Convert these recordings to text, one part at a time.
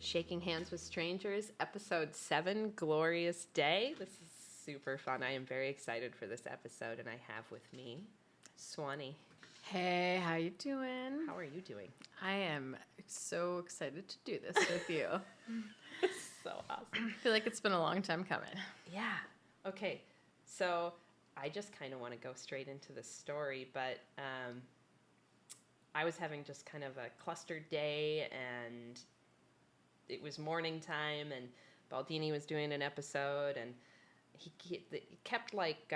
Shaking Hands with Strangers, episode 7, Glorious Day. This is super fun. I am very excited for this episode, and I have with me Swanny. Hey, how you doing? How are you doing? I am so excited to do this with you. So awesome. I feel like it's been a long time coming. Yeah. Okay, so I just kind of want to go straight into the story, but I was having just kind of a clustered day, and it was morning time, and Baldini was doing an episode, and he kept like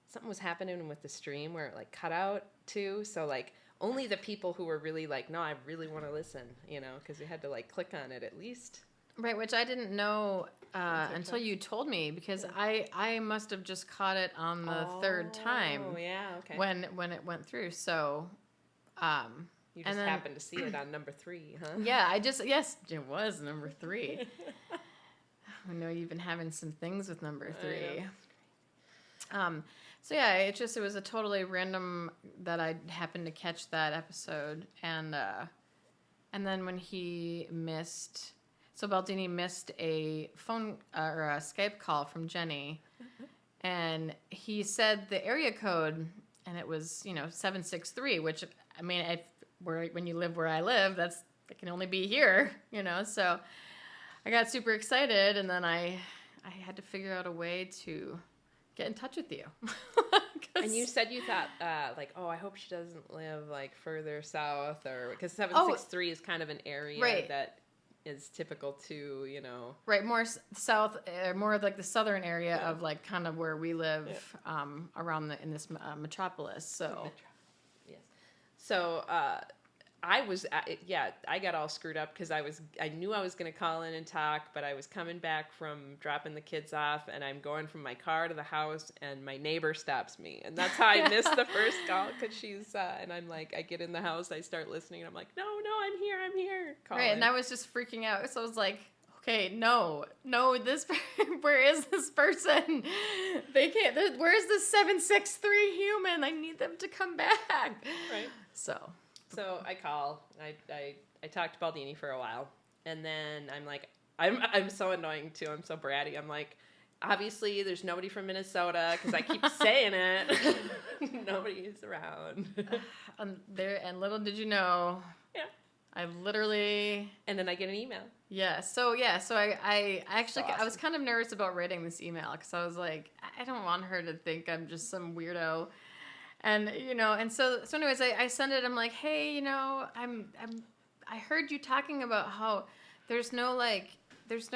something was happening with the stream where it like cut out too. So like only the people who were really like, no, I really want to listen, because we had to like click on it at least. Right, which I didn't know until you told me, because I must have just caught it on the third time. Oh yeah, okay. When it went through, so. You just happened to see it on number 3, huh? Yeah, yes, it was number 3. I know you've been having some things with number 3. So yeah, it was a totally random that I happened to catch that episode, and then when he missed, so Baldini missed a phone or a Skype call from Jenny, and he said the area code, and it was 763, which I mean, when you live where I live, it can only be here, So I got super excited, and then I had to figure out a way to get in touch with you. And you said you thought, I hope she doesn't live like further south, or because 763 is kind of an area that is typical to, Right, more south, more of like the southern area of like kind of where we live, around in this metropolis. So. So I got all screwed up because I knew I was going to call in and talk, but I was coming back from dropping the kids off, and I'm going from my car to the house, and my neighbor stops me, and that's how I missed the first call, because she's and I'm like, I get in the house, I start listening, and I'm like, no, I'm here. Calling. Right, and I was just freaking out, so I was like, okay, no, this, where is this person? They can't, where's the 763 human? I need them to come back. Right. So I call, I talked to Baldini for a while, and then I'm like, I'm so annoying too, I'm so bratty, I'm like, obviously there's nobody from Minnesota, because I keep saying it. Nobody's around. And little did you know, I literally... And then I get an email. Yeah, so I actually, awesome. I was kind of nervous about writing this email, because I was like, I don't want her to think I'm just some weirdo. And, and so anyways, I send it, I'm like, hey, I heard you talking about how there's no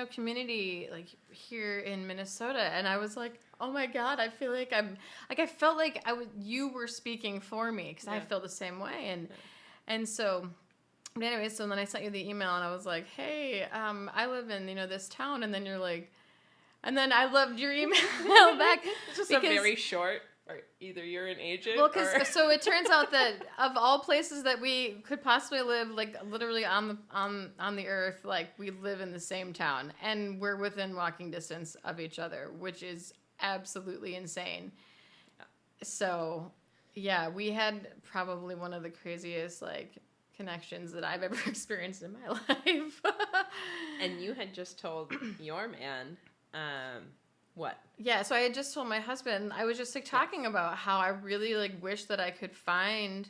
community, like, here in Minnesota. And I was like, oh my God, I feel like I felt like you were speaking for me, because I feel the same way. And so... But anyway, so then I sent you the email, and I was like, hey, I live in, this town. And then you're like, and then I loved your email back. It's just a very short, or either you're an agent. Well, so it turns out that of all places that we could possibly live, like literally on the earth, like we live in the same town, and we're within walking distance of each other, which is absolutely insane. Yeah. So, yeah, we had probably one of the craziest, connections that I've ever experienced in my life. And you had just told your man, what? Yeah, so I had just told my husband, I was just talking about how I really wish that I could find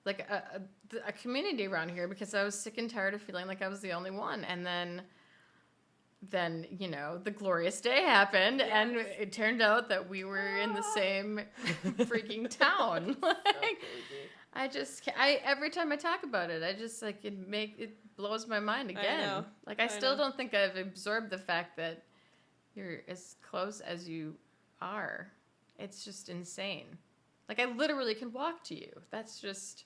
a community around here, because I was sick and tired of feeling like I was the only one. And then the glorious day happened, and it turned out that we were in the same freaking town. Every time I talk about it, I just it blows my mind again. I still don't think I've absorbed the fact that you're as close as you are. It's just insane. I literally can walk to you. That's just,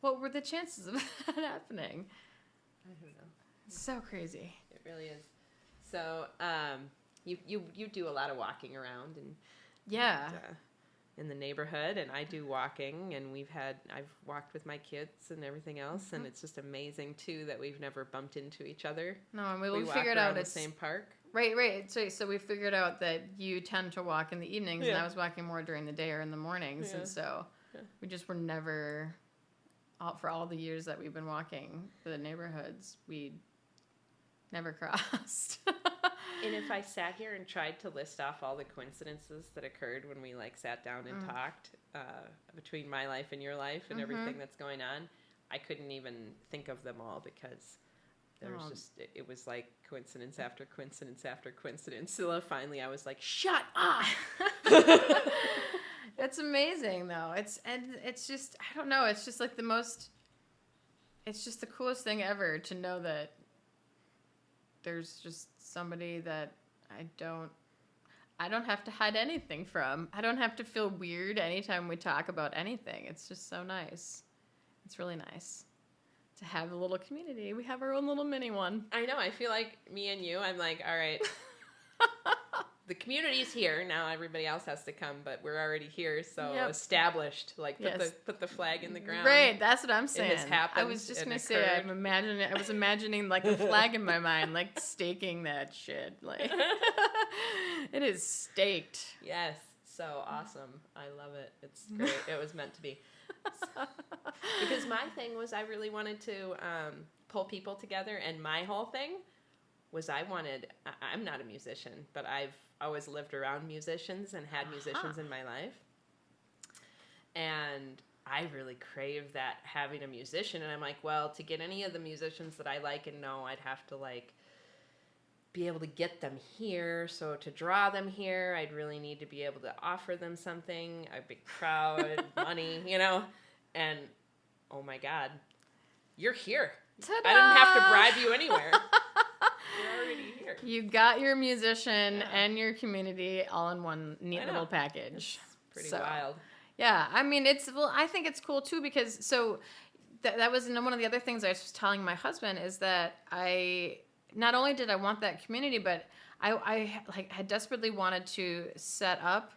what were the chances of that happening? I don't know. It's so crazy. It really is. So, you do a lot of walking around, and in the neighborhood, and I do walking, and I've walked with my kids and everything else, and it's just amazing too that we've never bumped into each other. No, and we figured out it's the same park. Right. So we figured out that you tend to walk in the evenings, and I was walking more during the day or in the mornings, and so we just were never, for all the years that we've been walking the neighborhoods, we never crossed. And if I sat here and tried to list off all the coincidences that occurred when we like sat down and talked between my life and your life and everything that's going on, I couldn't even think of them all because there was just, it was like coincidence after coincidence after coincidence. So finally I was like, shut up! It's amazing though. It's just, I don't know. It's just like it's just the coolest thing ever to know that there's just somebody that I don't have to hide anything from. I don't have to feel weird anytime we talk about anything. It's just so nice. It's really nice to have a little community. We have our own little mini one. I know. I feel like me and you, I'm like, all right, the community's here. Now everybody else has to come, but we're already here. So established, like put the flag in the ground. Right. That's what I'm saying. It has happened. I was just going to say, I was imagining like a flag in my mind, like staking that shit. Like it is staked. Yes. So awesome. I love it. It's great. It was meant to be. Because my thing was I really wanted to pull people together, and my whole thing was I'm not a musician, but I've always lived around musicians and had musicians in my life. And I really crave that, having a musician. And I'm like, well, to get any of the musicians that I like and know, I'd have to like be able to get them here. So to draw them here, I'd really need to be able to offer them something, a big crowd, money, you know? And oh my God, you're here. Ta-da! I didn't have to bribe you anywhere. You're already here. You got your musician and your community all in one neat little package. It's pretty wild. Yeah, I mean, I think it's cool too because that was one of the other things I was telling my husband is that not only did I want that community, but I had desperately wanted to set up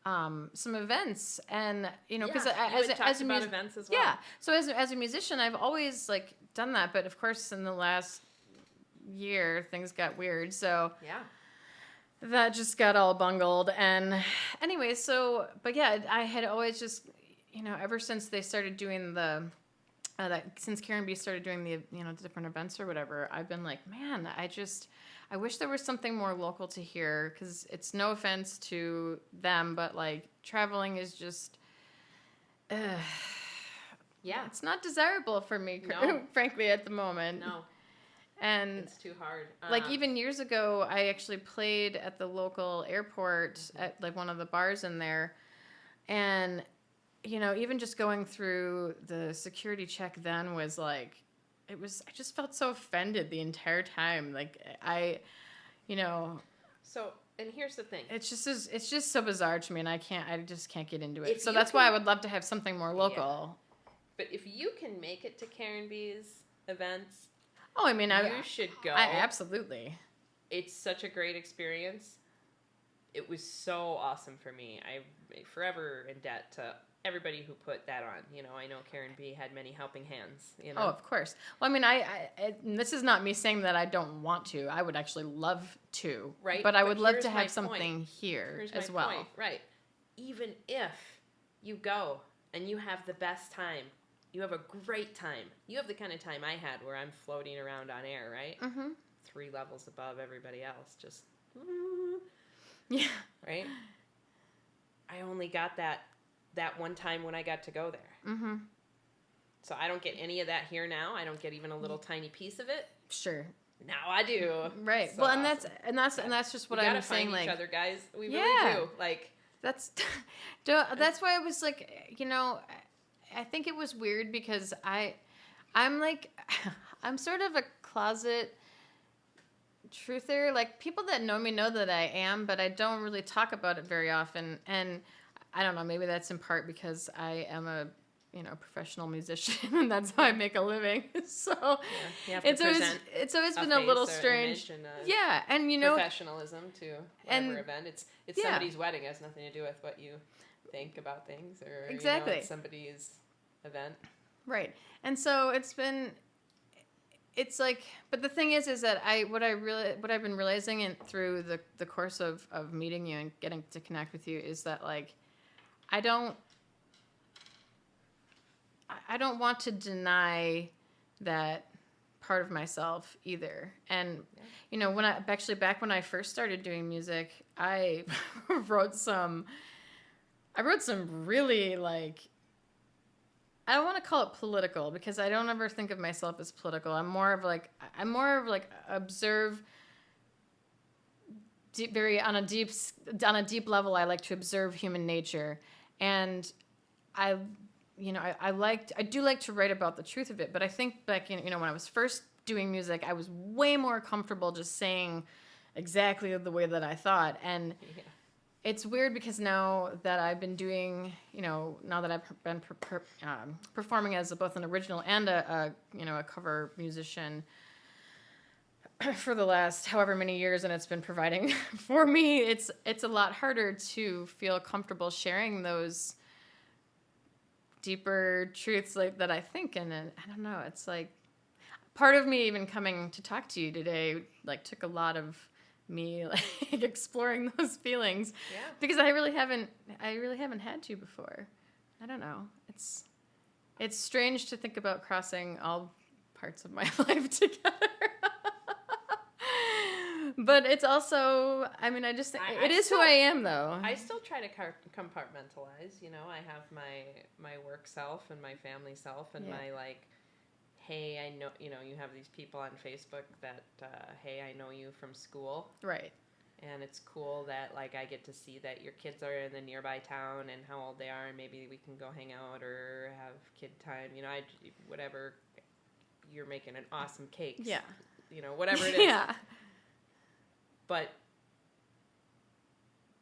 some events, and because as a musician, events as well. Yeah, so as a musician, I've always like done that, but of course in the last year things got weird, so that just got all bungled. And anyway, but yeah, I had always just ever since they started doing since Karen B started doing the the different events or whatever, I've been like, man, I wish there was something more local to here, because it's no offense to them, but like traveling is just, it's not desirable for me, frankly, at the moment. No. And it's too hard. Like even years ago, I actually played at the local airport at like one of the bars in there, and even just going through the security check then was like, I just felt so offended the entire time. Like So, and here's the thing. It's just so bizarre to me, and I just can't get into it. So that's why I would love to have something more local. Yeah. But if you can make it to Karen B's events, oh, I mean, you should go. Absolutely. It's such a great experience. It was so awesome for me. I'm forever in debt to everybody who put that on. I know Karen B had many helping hands. Oh, of course. Well, I mean, this is not me saying that I don't want to. I would actually love to. Right. But I would love to have something here as well. Point. Right. Even if you go and you have the best time, you have a great time. You have the kind of time I had where I'm floating around on air, right? Mm-hmm. 3 levels above everybody else. Just, yeah. Right? I only got that one time when I got to go there. Mm-hmm. So I don't get any of that here now. I don't get even a little tiny piece of it. Sure. Now I do. Right. So well, awesome. and that's just what I'm saying. We gotta find like each other, guys. We really do. Like that's why I was like, I think it was weird because I'm sort of a closet truther. Like people that know me know that I am, but I don't really talk about it very often. And I don't know, maybe that's in part because I am a professional musician, and that's how I make a living. So it's always been a little strange. And professionalism to whatever event. It's somebody's wedding. It has nothing to do with what you think about things or it's somebody's event. Right. And so it's like, but the thing is that what I've been realizing through the course of meeting you and getting to connect with you is that like I don't want to deny that part of myself either. And, you know, back when I first started doing music, I wrote some really, like, I don't want to call it political because I don't ever think of myself as political. I'm more of like observe on a deep level. I like to observe human nature, and I do like to write about the truth of it. But I think back in, when I was first doing music, I was way more comfortable just saying exactly the way that I thought. And it's weird because now that I've been doing, now that I've been performing as both an original and a cover musician for the last however many years, and it's been providing for me, it's a lot harder to feel comfortable sharing those deeper truths like that I think. And I don't know, it's like part of me even coming to talk to you today like took a lot of me like exploring those feelings because I really haven't had to before. I don't know, it's strange to think about crossing all parts of my life together. But it's also, I mean, I just think it is who I am, though. I still try to compartmentalize. I have my work self and my family self and my, like, hey, I know, you have these people on Facebook that, hey, I know you from school. Right. And it's cool that, like, I get to see that your kids are in the nearby town and how old they are, and maybe we can go hang out or have kid time. Whatever, you're making an awesome cake. Yeah. Whatever it is. Yeah. But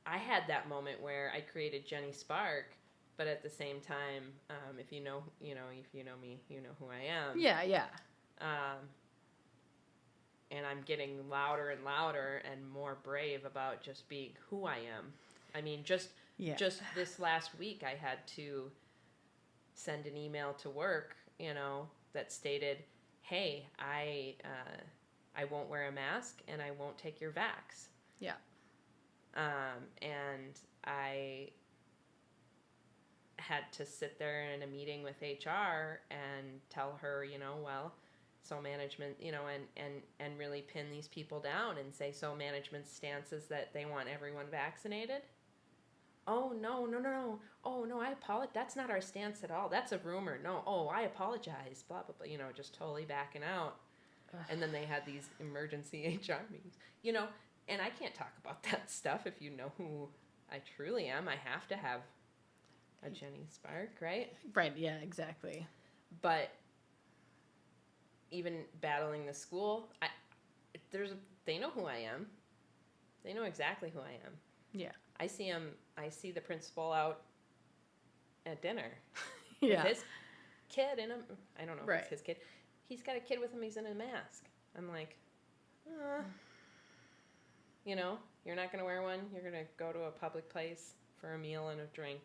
I had that moment where I created Jenny Spark, but at the same time, if you know me, you know who I am. Yeah, yeah. And I'm getting louder and louder and more brave about just being who I am. I mean, just this last week, I had to send an email to work, that stated, "Hey, I won't wear a mask and I won't take your vax." Yeah. And I had to sit there in a meeting with HR and tell her, so management, and really pin these people down and say, so management's stance is that they want everyone vaccinated. Oh, no. Oh, no, I apologize. That's not our stance at all. That's a rumor. No. Oh, I apologize. Blah, blah, blah. Just totally backing out. And then they had these emergency HR meetings, and I can't talk about that stuff if you know who I truly am. I have to have a Jenny Spark, right? Right, yeah, exactly. But even battling the school, they know who I am. They know exactly who I am. Yeah. I see the principal out at dinner with his kid, and I don't know if right. It's his kid. He's got a kid with him. He's in a mask. I'm like, you're not going to wear one. You're going to go to a public place for a meal and a drink,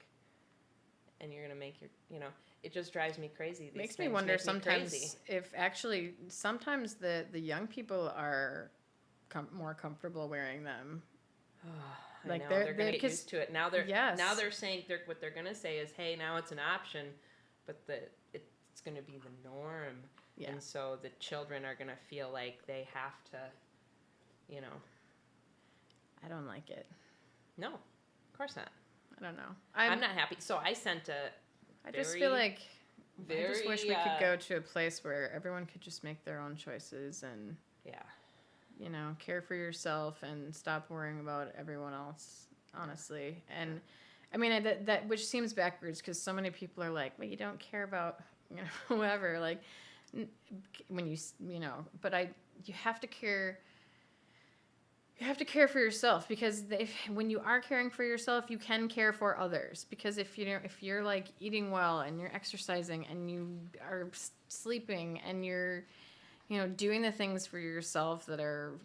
and you're going to make it just drives me crazy. These makes me wonder sometimes if actually sometimes the young people are more comfortable wearing them. Like they're going to get used to it. Now they're saying what they're going to say is, hey, now it's an option, but it's going to be the norm. Yeah. And so the children are going to feel like they have to, I don't like it. No, of course not. I don't know. I'm not happy. So I sent I just feel like I just wish we could go to a place where everyone could just make their own choices and, care for yourself and stop worrying about everyone else, honestly. And, I mean, that which seems backwards because so many people are like, well, you don't care about, whoever, like, when but you have to care. You have to care for yourself because when you are caring for yourself, you can care for others. Because if you're like eating well and you're exercising and you are sleeping and you're, doing the things for yourself that are,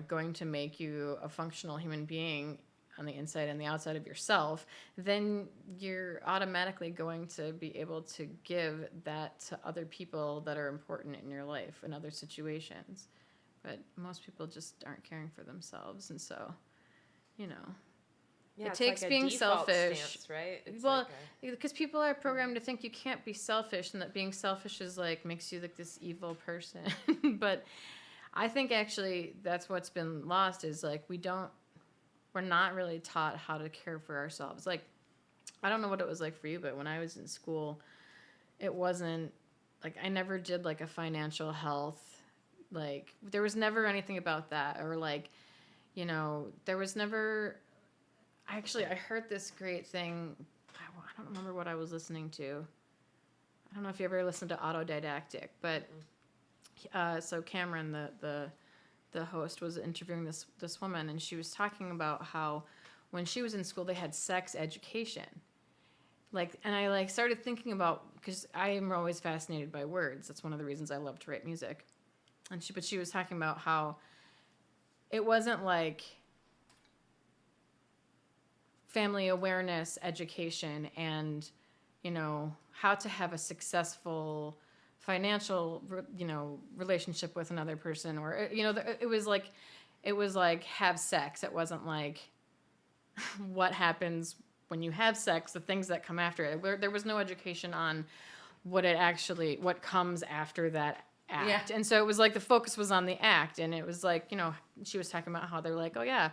going to make you a functional human being on the inside and the outside of yourself, then you're automatically going to be able to give that to other people that are important in your life in other situations. But most people just aren't caring for themselves. And so, Yeah, It it's takes like a being default selfish. stance, right? It's Well, like because people are programmed to think you can't be selfish, and that being selfish is like makes you like this evil person. But I think actually that's what's been lost is like we're not really taught how to care for ourselves. Like I don't know what it was like for you, but when I was in school, it wasn't like I never did like a financial health. Like there was never anything about that, or like there was never. I heard this great thing. I don't remember what I was listening to. I don't know if you ever listened to Autodidactic, but so Cameron, the host, was interviewing this woman, and she was talking about how when she was in school they had sex education. Like, and I like started thinking about, because I am always fascinated by words. That's one of the reasons I love to write music. But she was talking about how it wasn't like family awareness education and how to have a successful financial relationship with another person, or it was like have sex. It wasn't like what happens when you have sex, the things that come after it. There was no education on what comes after that act. Yeah. And so it was like the focus was on the act, and it was like she was talking about how they're like, oh yeah,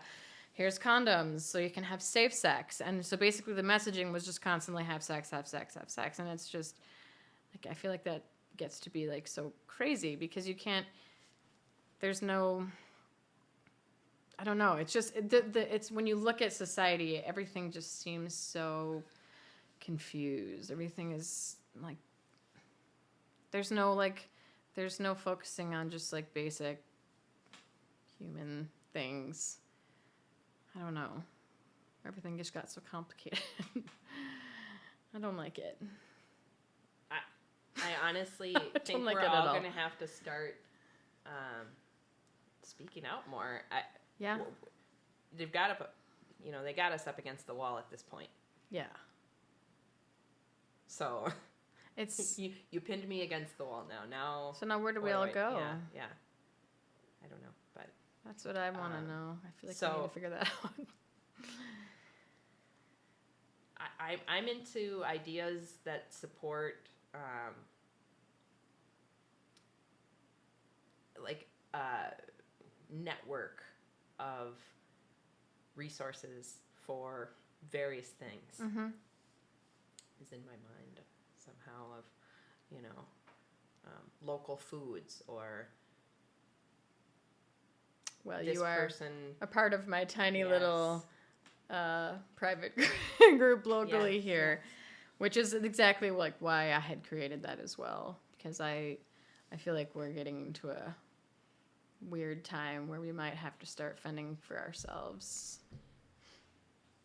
here's condoms so you can have safe sex. And so basically the messaging was just constantly have sex. And it's just like, I feel like that gets to be like so crazy because there's no, I don't know. It's just, it's when you look at society, everything just seems so confused. Everything is like, there's no focusing on just like basic human things. I don't know. Everything just got so complicated. I don't like it. I honestly think we're all going to have to start speaking out more. Yeah. They've got to, they got us up against the wall at this point. Yeah. So it's you pinned me against the wall now. So now where do we all go? Yeah. I don't know, but that's what I want to know. I feel like we need to figure that out. I'm into ideas that support like a network of resources for various things. Mm-hmm. Is in my mind somehow of local foods or you are a part of my tiny little private group locally here, which is exactly like why I had created that as well, because I feel like we're getting into a weird time where we might have to start fending for ourselves,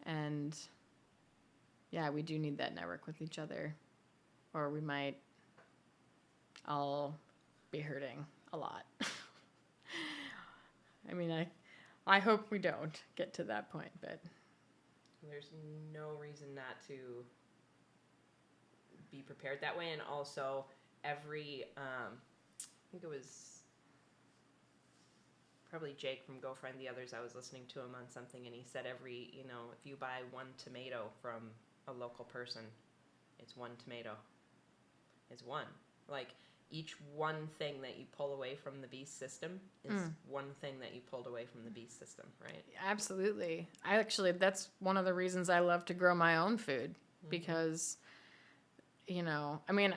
and we do need that network with each other, or we might all be hurting a lot. I mean, I hope we don't get to that point, but there's no reason not to be prepared that way. And also every, I think it was probably Jake from Go Find the Others. I was listening to him on something, and he said if you buy one tomato from a local person, it's one tomato. It's one. Like, each one thing that you pull away from the beast system is one thing that you pulled away from the beast system, right? Absolutely. That's one of the reasons I love to grow my own food, because, I mean,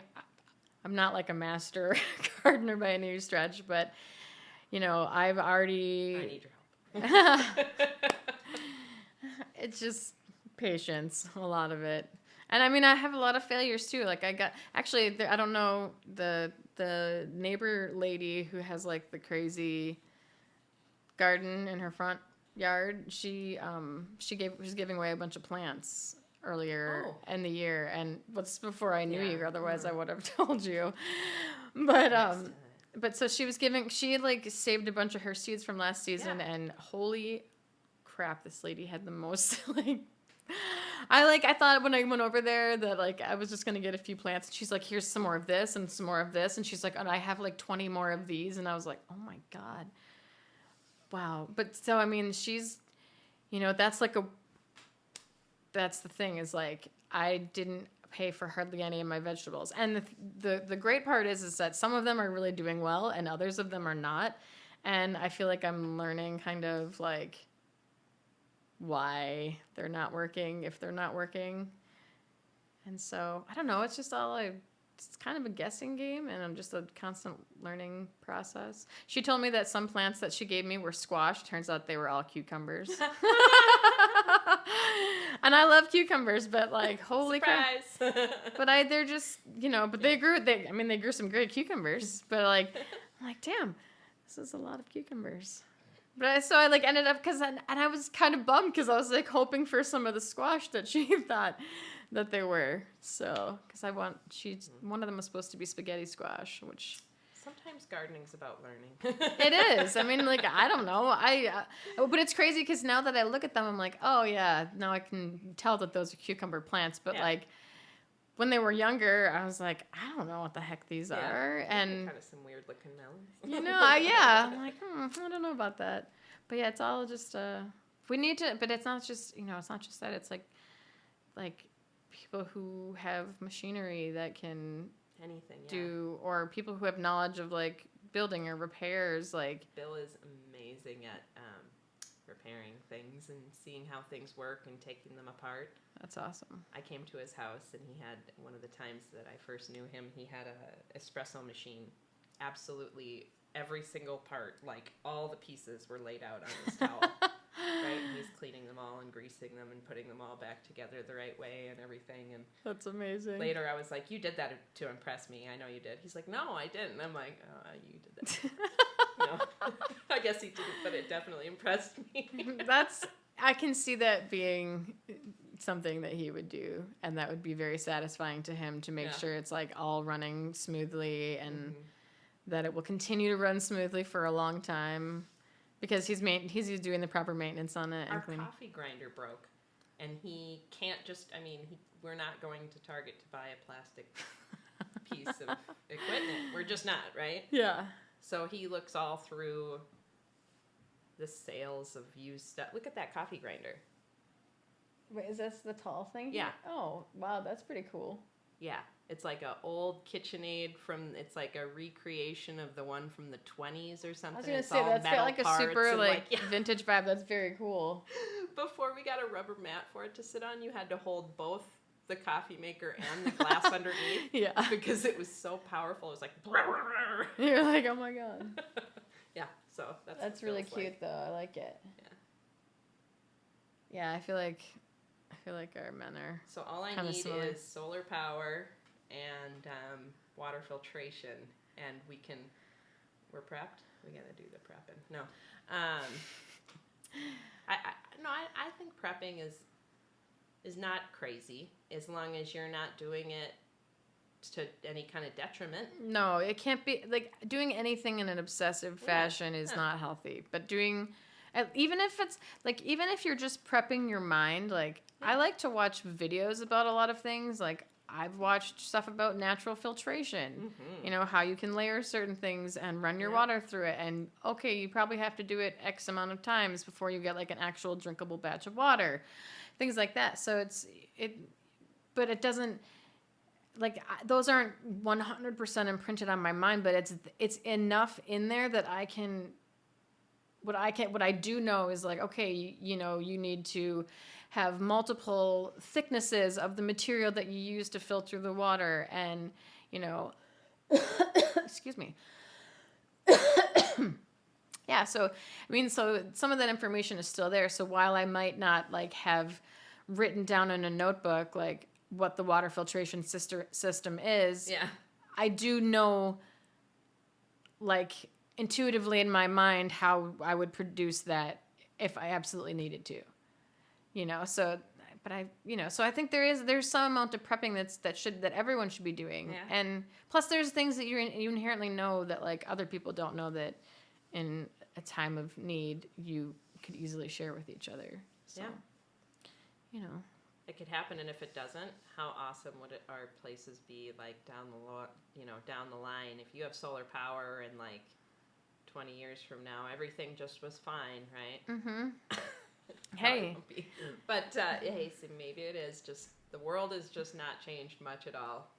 I'm not like a master gardener by any stretch, but, I've already... I need your help. It's just patience, a lot of it. And I mean, I have a lot of failures too. Like I don't know, the neighbor lady who has like the crazy garden in her front yard. She was giving away a bunch of plants earlier in the year, and this before I knew you. Otherwise, I would have told you. But so she had like saved a bunch of her seeds from last season, and holy crap, this lady had the most like. I thought when I went over there that like I was just gonna get a few plants, and she's like, here's some more of this and some more of this, and she's like, and I have like 20 more of these, and I was like, oh my god, wow. But so I mean, she's, that's like that's the thing is like I didn't pay for hardly any of my vegetables. And the great part is that some of them are really doing well and others of them are not. And I feel like I'm learning kind of like why they're not working, if they're not working. And so, I don't know, it's just it's kind of a guessing game, and I'm just a constant learning process. She told me that some plants that she gave me were squash. Turns out they were all cucumbers. And I love cucumbers, but like, holy Surprise. crap. But they're just, but they grew some great cucumbers, but like, I'm like, damn, this is a lot of cucumbers. But so I like ended up, and I was kind of bummed because I was like hoping for some of the squash that she thought that they were. So, because one of them was supposed to be spaghetti squash, which... Sometimes gardening's about learning. It is. I mean, like, I don't know. But it's crazy because now that I look at them, I'm like, oh yeah, now I can tell that those are cucumber plants. But like, when they were younger, I was like, I don't know what the heck these are. And kind of some weird looking melons. I'm like, I don't know about that. But yeah, it's all just, we need to, but it's not just, it's not just that. It's like people who have machinery that can anything or people who have knowledge of like building or repairs. Like Bill is amazing at repairing things and seeing how things work and taking them apart. That's awesome. I came to his house and he had, one of the times that I first knew him, he had a espresso machine. Absolutely every single part, like all the pieces were laid out on his towel. Right, and he's cleaning them all and greasing them and putting them all back together the right way and everything. And that's amazing. Later, I was like, "You did that to impress me. I know you did." He's like, "No, I didn't." I'm like, "Oh, you did that." I guess he didn't, but it definitely impressed me. I can see that being something that he would do, and that would be very satisfying to him to make sure it's like all running smoothly and that it will continue to run smoothly for a long time. Because he's doing the proper maintenance on it. Our coffee grinder broke, and he can't just, we're not going to Target to buy a plastic piece of equipment. We're just not, right? Yeah. So he looks all through the sales of used stuff. Look at that coffee grinder. Wait, is this the tall thing? Yeah. Oh, wow, that's pretty cool. Yeah. It's like an old KitchenAid it's like a recreation of the one from the 20s or something. I was going to say, that's got like a super like vintage vibe. That's very cool. Before we got a rubber mat for it to sit on, you had to hold both the coffee maker and the glass underneath. Yeah. Because it was so powerful. It was like... You're like, oh my God. Yeah, so that's really cute, though. I like it. Yeah. Yeah, I feel like our men are... So all I need is solar power and water filtration, and we're prepped. We gotta do the prepping. No, I think prepping is not crazy as long as you're not doing it to any kind of detriment. No, it can't be like doing anything in an obsessive fashion is not healthy. But even if you're just prepping your mind, like I like to watch videos about a lot of things, like. I've watched stuff about natural filtration, how you can layer certain things and run your water through it. And, okay, you probably have to do it X amount of times before you get, like, an actual drinkable batch of water. Things like that. So but it doesn't, like, those aren't 100% imprinted on my mind, but it's enough in there that what I do know is, like, okay, you need to have multiple thicknesses of the material that you use to filter the water and, excuse me. Yeah, so some of that information is still there. So while I might not like have written down in a notebook like what the water filtration system is, I do know like intuitively in my mind how I would produce that if I absolutely needed to. So I think there's some amount of prepping that everyone should be doing. Yeah. And plus there's things that you inherently know that like other people don't know that in a time of need you could easily share with each other. So, it could happen, and if it doesn't, how awesome would our places be like down the line if you have solar power and like 20 years from now everything just was fine, right? Hey. Won't be. But hey, so maybe it is just the world has just not changed much at all.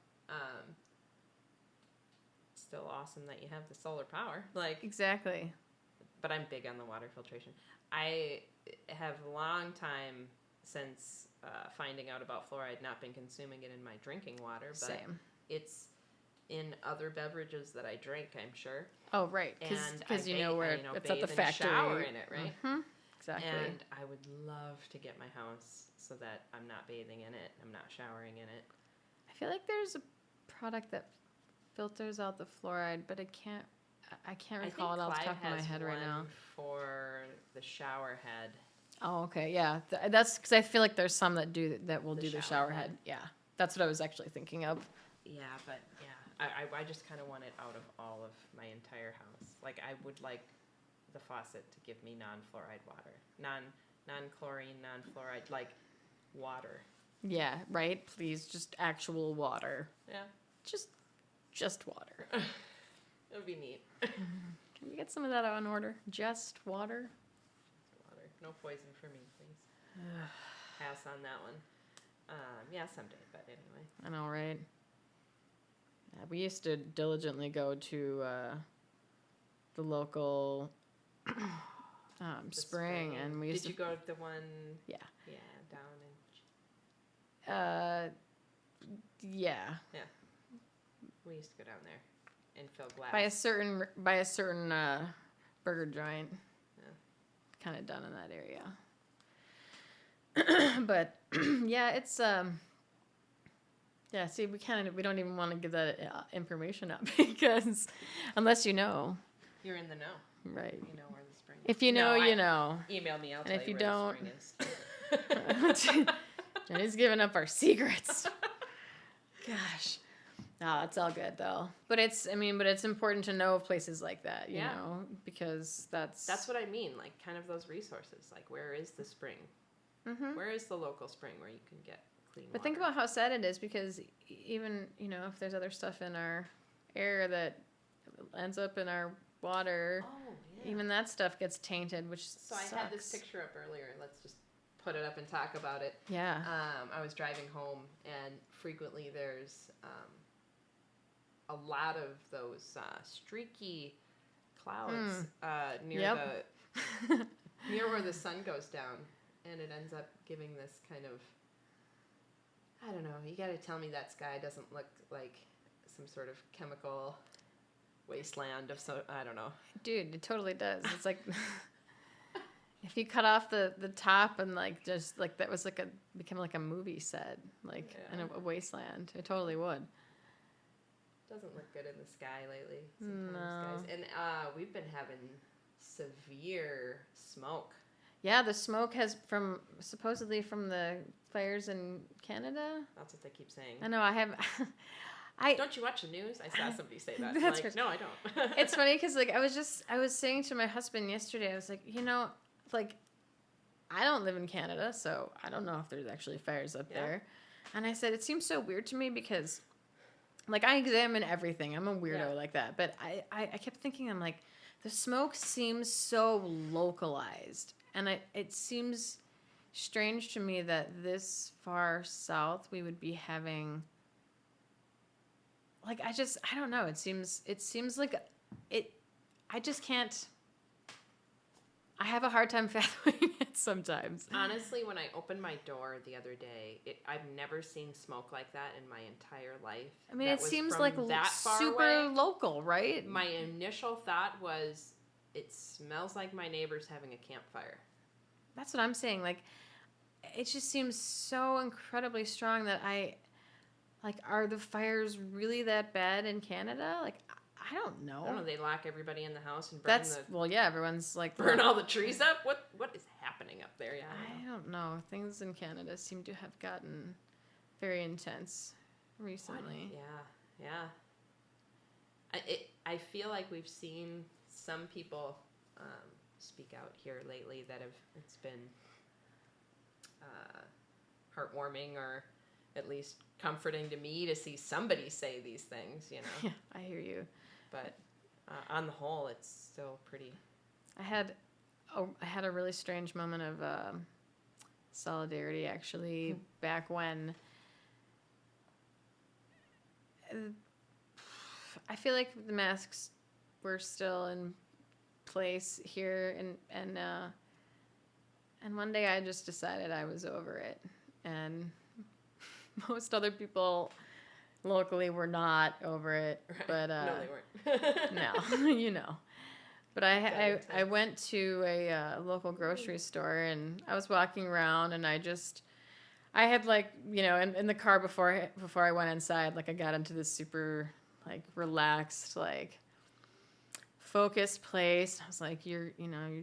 Still awesome that you have the solar power. Like Exactly. But I'm big on the water filtration. I have a long time since finding out about fluoride not been consuming it in my drinking water, but Same. it's in other beverages that I drink, I'm sure. Oh, right. Because you know where it's at the factory. Shower in it, right? Mm-hmm. Exactly. And I would love to get my house so that I'm not bathing in it, I'm not showering in it. I feel like there's a product that filters out the fluoride, but I can't recall it off the top of my head right now. For the shower head. Oh, okay, yeah. That's because I feel like there's some that will do the shower head. Yeah, that's what I was actually thinking of. Yeah, but I just kind of want it out of all of my entire house. Like I would like the faucet to give me non-fluoride water, non-chlorine, non-fluoride, like water. Yeah, right. Please, just actual water. Yeah, just water. It would be neat. Can we get some of that on order? Just water? Water. No poison for me, please. Pass on that one. Yeah, someday, but anyway. I know, right? Yeah, we used to diligently go to the local spring, and we used Did you go to the one? Yeah. Yeah, down in... yeah. Yeah. We used to go down there and fill glass. By a certain burger joint. Yeah. Kind of done in that area. But yeah, it's yeah, see, we don't even want to give that information up because unless you know. You're in the know. Right. You know where the spring is. If you know, you know. Email me, I'll and tell if you you where don't, the spring is. Jenny's giving up our secrets. Gosh. No, it's all good though. But it's important to know of places like that, you know, because that's what I mean, like kind of those resources. Like where is the spring? Mm-hmm. Where is the local spring where you can get clean water? But think about how sad it is because even, you know, if there's other stuff in our air that ends up in our water, even that stuff gets tainted, which sucks. I had this picture up earlier. Let's just put it up and talk about it. Yeah. I was driving home, and frequently there's a lot of those streaky clouds near near where the sun goes down, and it ends up giving this kind of, I don't know, you got to tell me that sky doesn't look like some sort of chemical wasteland of I don't know. Dude, it totally does. It's like if you cut off the top and like just like that was like become like a movie set, like in a wasteland. It totally would. Doesn't look good in the sky lately. No. Skies. And we've been having severe smoke. Yeah, the smoke has supposedly from the fires in Canada. That's what they keep saying. I know. I have. Don't you watch the news? I saw somebody say that. That's like, no, I don't. It's funny because like I was saying to my husband yesterday, I was like, you know, like I don't live in Canada, so I don't know if there's actually fires up there. And I said it seems so weird to me because like I examine everything. I'm a weirdo like that, but I kept thinking, I'm like, the smoke seems so localized, and it seems strange to me that this far south we would be having. Like I don't know. It seems like it. I just can't. I have a hard time fathoming it sometimes. Honestly, when I opened my door the other day, I've never seen smoke like that in my entire life. I mean, it seems like that far super away. Local, right? My initial thought was, it smells like my neighbor's having a campfire. That's what I'm saying. Like, it just seems so incredibly strong that like, are the fires really that bad in Canada? Like, I don't know. I don't know. They lock everybody in the house and burn everyone's like burn all the trees up. What is happening up there? Yeah, I don't know. Things in Canada seem to have gotten very intense recently. Yeah. I feel like we've seen some people speak out here lately that it's been heartwarming or at least comforting to me to see somebody say these things, you know. Yeah, I hear you. But on the whole, it's still pretty. I had I had a really strange moment of solidarity, actually, back when I feel like the masks were still in place here, and one day I just decided I was over it, and most other people locally were not over it, Right. but No, they weren't. no, you know. But I went to a local grocery store, and I was walking around, and I had, like, you know, in the car before I went inside, like, I got into this super, like, relaxed, like, focused place. I was like, you're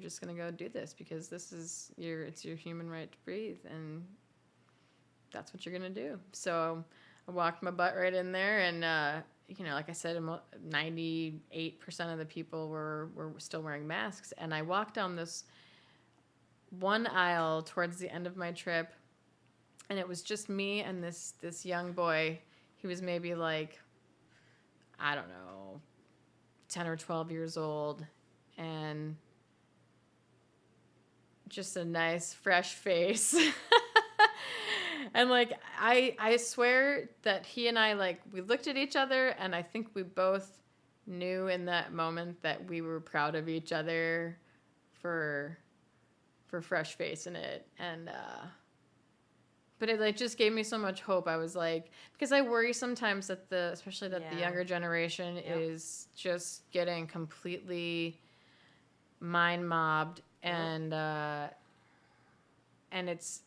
just gonna go do this because it's your human right to breathe, and that's what you're gonna do. So I walked my butt right in there, and like I said, 98% of the people were still wearing masks, and I walked down this one aisle towards the end of my trip, and it was just me and this young boy. He was maybe, like, I don't know, 10 or 12 years old, and just a nice fresh face. And, like, I swear that he and I, like, we looked at each other, and I think we both knew in that moment that we were proud of each other for fresh facing it. And but it, like, just gave me so much hope. I was like, because I worry sometimes that especially the younger generation is just getting completely mind mobbed, and it's,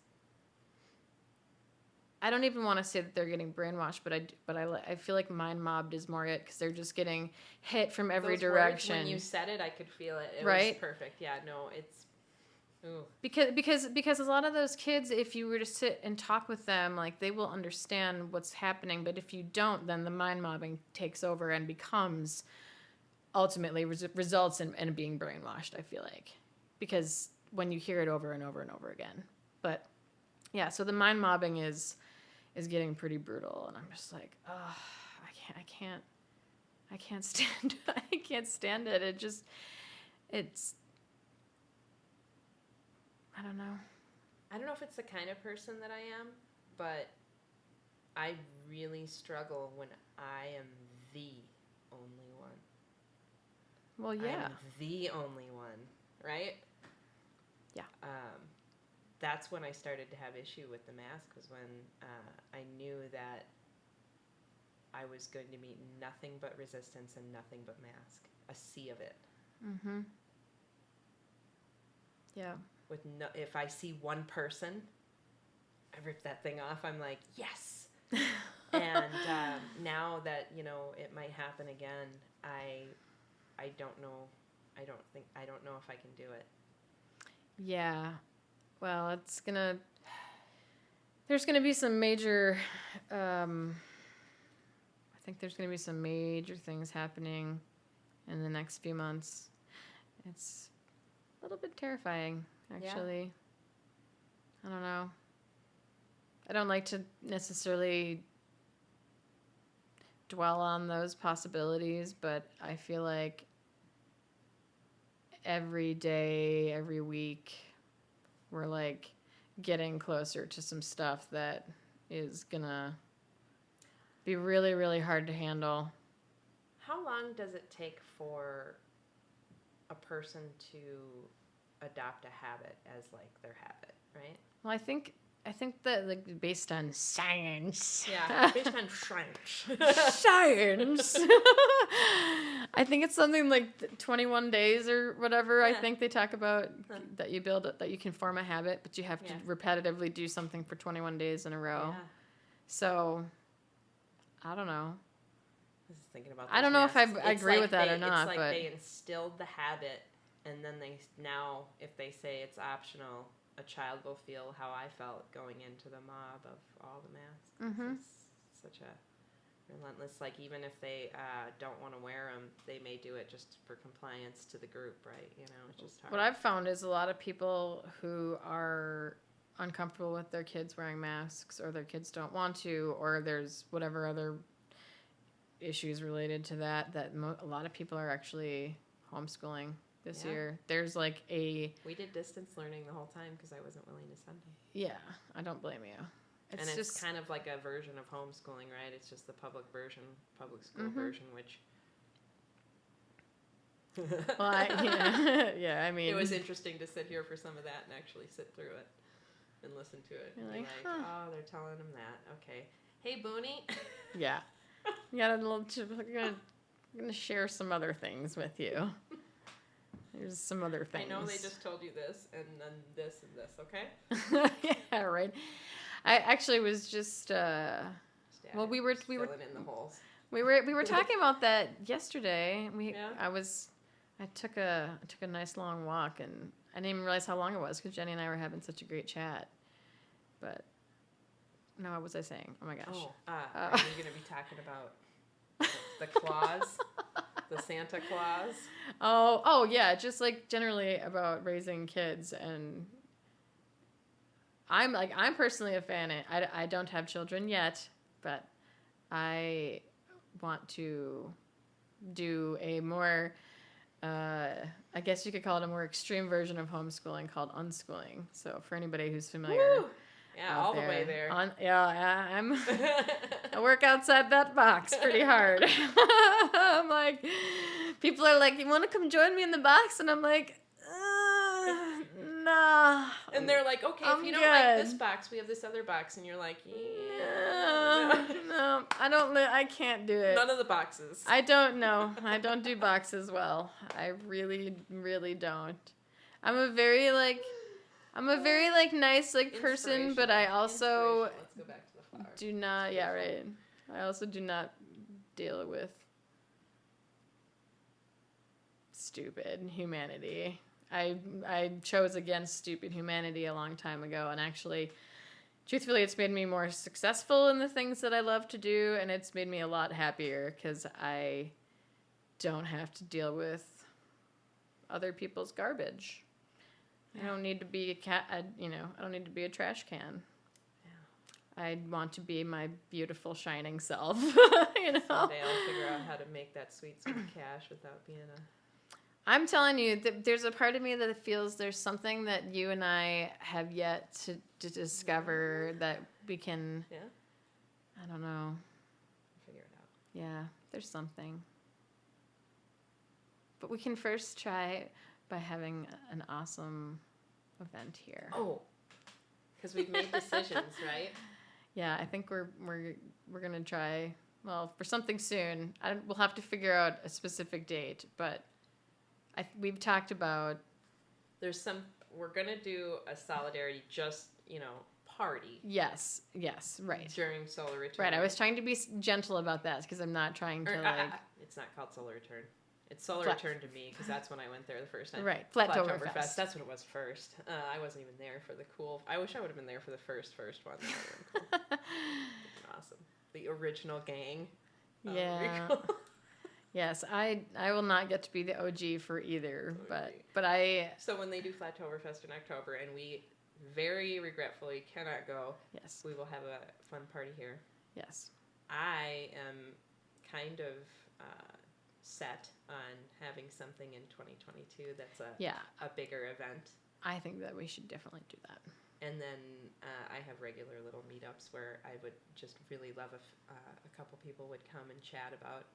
I don't even want to say that they're getting brainwashed, but I feel like mind mobbed is more it, because they're just getting hit from every direction. Words, when you said it, I could feel it. It right? was perfect. Yeah, no, it's... Ooh. Because a lot of those kids, if you were to sit and talk with them, like, they will understand what's happening, but if you don't, then the mind mobbing takes over and becomes, ultimately results in being brainwashed, I feel like, because when you hear it over and over and over again. But yeah, so the mind mobbing is getting pretty brutal, and I'm just like, oh, I can't stand I can't stand it. It's I don't know. I don't know if it's the kind of person that I am, but I really struggle when I am the only one. Well, yeah. I'm the only one, right? Yeah. That's when I started to have issue with the mask, was when I knew that I was going to meet nothing but resistance and nothing but mask. A sea of it. Mm-hmm. Yeah. If I see one person, I rip that thing off. I'm like, yes. And now that, it might happen again, I don't know. I don't know if I can do it. Yeah. Well, there's gonna be some major, I think there's gonna be some major things happening in the next few months. It's a little bit terrifying, actually. Yeah. I don't know. I don't like to necessarily dwell on those possibilities, but I feel like every day, every week, we're, like, getting closer to some stuff that is gonna be really, really hard to handle. How long does it take for a person to adopt a habit as, like, their habit, right? Well, I think that, like, based on science. Yeah, based on science. Science. I think it's something like 21 days or whatever. Yeah. I think they talk about that you can form a habit, but you have to repetitively do something for 21 days in a row. Yeah. So, I don't know. I was thinking about. I don't know if I agree with that or not. It's like but they instilled the habit, and then now, if they say it's optional, a child will feel how I felt going into the mob of all the masks. Mm-hmm. It's such a relentless, like, even if they don't want to wear them, they may do it just for compliance to the group, right? It's just hard. What I've found is a lot of people who are uncomfortable with their kids wearing masks, or their kids don't want to, or there's whatever other issues related to that a lot of people are actually homeschooling this Yeah. year. There's like We did distance learning the whole time because I wasn't willing to send them. yeah, I don't blame you. And it's kind of like a version of homeschooling, right? It's just the public school version, which. Well, yeah, I mean, it was interesting to sit here for some of that and actually sit through it and listen to it. You're And be like, like, oh, they're telling them that. Okay. Hey, Booney. yeah. You got a little. I'm gonna share some other things with you. There's some other things. I know they just told you this, and then this and this. Okay. Yeah, right. I actually was just. Well, we were filling in the holes. We were talking about that yesterday. Yeah. I took a nice long walk, and I didn't even realize how long it was because Jenny and I were having such a great chat. But no, what was I saying? Oh my gosh. Are you going to be talking about the claus, the Santa Claus? Oh yeah, just like generally about raising kids, and I'm personally a fan. I don't have children yet, but I want to do a more, I guess you could call it a more extreme version of homeschooling called unschooling. So for anybody who's familiar, Woo! Yeah, all the way there. I work outside that box pretty hard. I'm like, people are like, you want to come join me in the box? And I'm like, nah. And they're like, okay, if you don't like this box, we have this other box. And you're like, yeah. No, I can't do it. None of the boxes. I don't know. I don't do boxes well. I really, really don't. I'm a very nice person, but I also Let's go back to the flower. do not. Yeah, right. I also do not deal with stupid humanity. I chose against stupid humanity a long time ago, and actually, truthfully, it's made me more successful in the things that I love to do, and it's made me a lot happier because I don't have to deal with other people's garbage. I don't need to be I don't need to be a trash can. Yeah. I want to be my beautiful, shining self. Someday I'll figure out how to make that sweet cash without being a... I'm telling you, there's a part of me that feels there's something that you and I have yet to discover that we can... Yeah? I don't know. Figure it out. Yeah, there's something. But we can first try by having an awesome event here. Oh, because we've made decisions, right? Yeah, I think we're gonna try. Well, for something soon. We'll have to figure out a specific date, but we've talked about. We're gonna do a solidarity, party. Yes, right. During solar return. Right. I was trying to be gentle about that because I'm not trying to It's not called solar return. It's solar return to me because that's when I went there the first time. Right, Flattoberfest. That's what it was first. I wasn't even there for the cool. I wish I would have been there for the first one. That would have been cool. Awesome. The original gang. Yeah. Yes, I will not get to be the OG for either, but I. So when they do Flattoberfest in October, and we very regretfully cannot go. Yes. We will have a fun party here. Yes. I am kind of set on having something in 2022 that's a bigger event. I think that we should definitely do that. And then I have regular little meetups where I would just really love if a couple people would come and chat about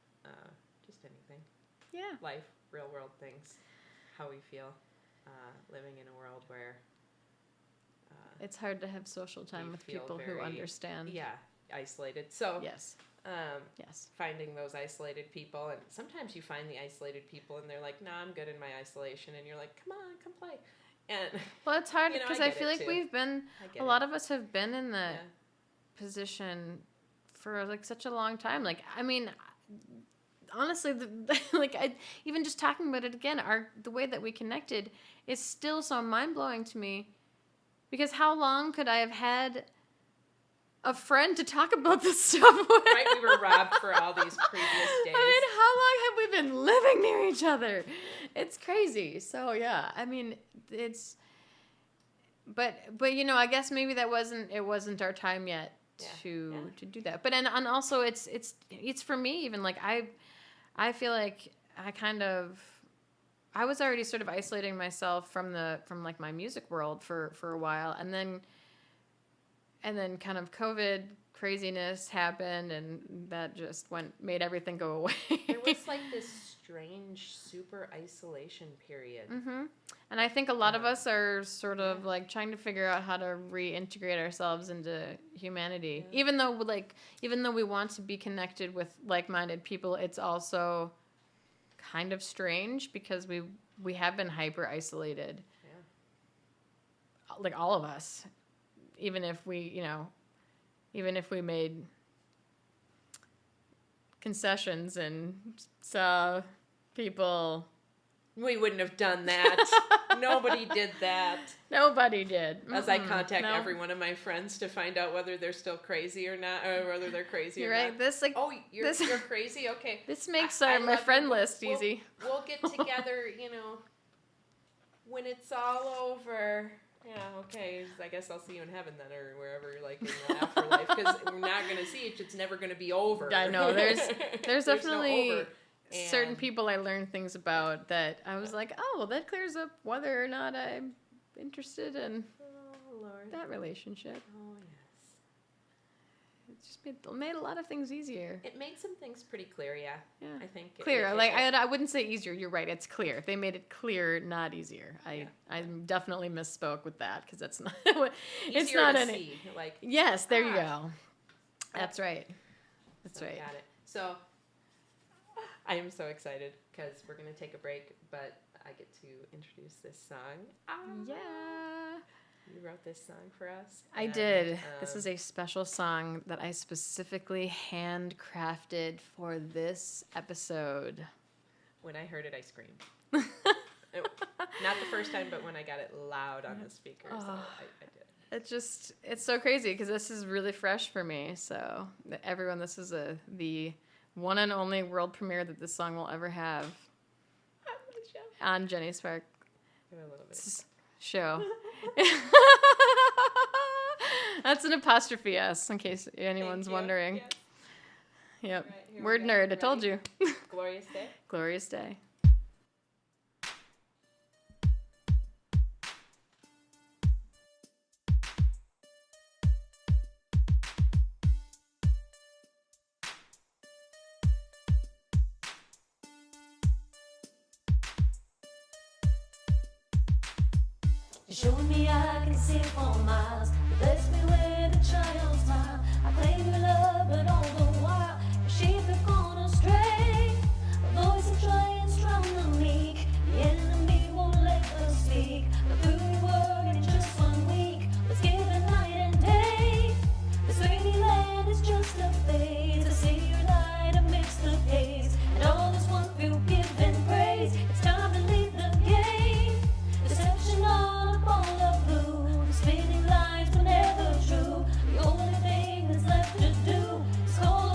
just anything. Yeah. Life, real world things, how we feel living in a world where it's hard to have social time with people who understand. Yeah, isolated. So yes. Yes. Finding those isolated people, and sometimes you find the isolated people, and they're like, "Nah, I'm good in my isolation," and you're like, "Come on, come play." And well, it's hard because I feel like too. a lot of us have been in the position for like such a long time. Like, I mean, honestly, even just talking about it again, the way that we connected is still so mind blowing to me. Because how long could I have had a friend to talk about this stuff with? Right, we were robbed for all these previous days. I mean, how long have we been living near each other? It's crazy. So yeah, I mean, it's, but I guess maybe it wasn't our time yet to do that. But and also it's for me even like I feel like I was already sort of isolating myself from like my music world for a while, and then kind of COVID craziness happened, and that just made everything go away. There was like this strange super isolation period. Mm-hmm. And I think a lot of us are sort of like trying to figure out how to reintegrate ourselves into humanity. Yeah. Even though we want to be connected with like-minded people, it's also kind of strange because we have been hyper isolated. Yeah. Like all of us. Even if we made concessions and saw people. We wouldn't have done that. Nobody did that. Nobody did. As I contact every one of my friends to find out whether they're still crazy or not, or whether they're crazy You're or right. not. This like you're crazy? Okay. This makes my friend list easy. We'll get together, when it's all over. Yeah, okay. I guess I'll see you in heaven then, or wherever, like in the afterlife, because we're not going to see each. It's never going to be over. I know. There's definitely no over. Certain people I learned things about that I was like, oh, well, that clears up whether or not I'm interested in that relationship. Oh, yes. It just made a lot of things easier. It made some things pretty clear, yeah. I think. Clear. I wouldn't say easier. You're right. It's clear. They made it clear, not easier. I definitely misspoke with that because that's not. It's easier not to any. See, like. Yes, there you go. That's right. That's right. Got it. So. I am so excited because we're going to take a break, but I get to introduce this song. Yeah. You wrote this song for us? I did. This is a special song that I specifically handcrafted for this episode. When I heard it, I screamed. Not the first time, but when I got it loud on the speakers, I did. It's so crazy because this is really fresh for me. So everyone, this is the one and only world premiere that this song will ever have on Jenny Spark show. That's an apostrophe S, in case anyone's wondering. Yes. Yep. Right, word nerd, I told you. Glorious day. Glorious day. You showed me I can see for miles. You blessed me with a child's smile. I claim your love, but all the while your sheep have gone astray. A voice of giant, strong and meek. The enemy won't let us speak. But through your word in just 1 week, was given night and day. This rainy land is just a phase. I see your light amidst the haze, and all this one feel give and praise. It's time to leave the game. Deception on a ball of blue. Spinning lines were never true. The only thing that's left to do is call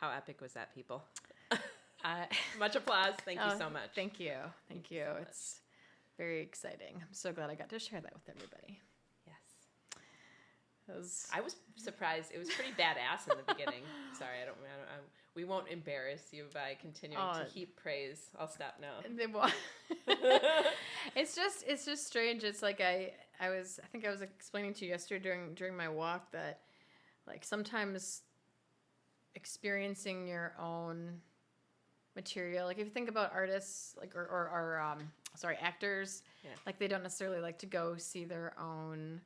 How epic was that, people? I, Much applause. Thank you so much. Thank you. Thank you. so much. It's very exciting. I'm so glad I got to share that with everybody. Yes. I was surprised. It was pretty badass in the beginning. Sorry, we won't embarrass you by continuing to heap praise. I'll stop now. It's just strange. It's like I think I was explaining to you yesterday during my walk that like sometimes experiencing your own material, like if you think about artists like or actors, like they don't necessarily like to go see their own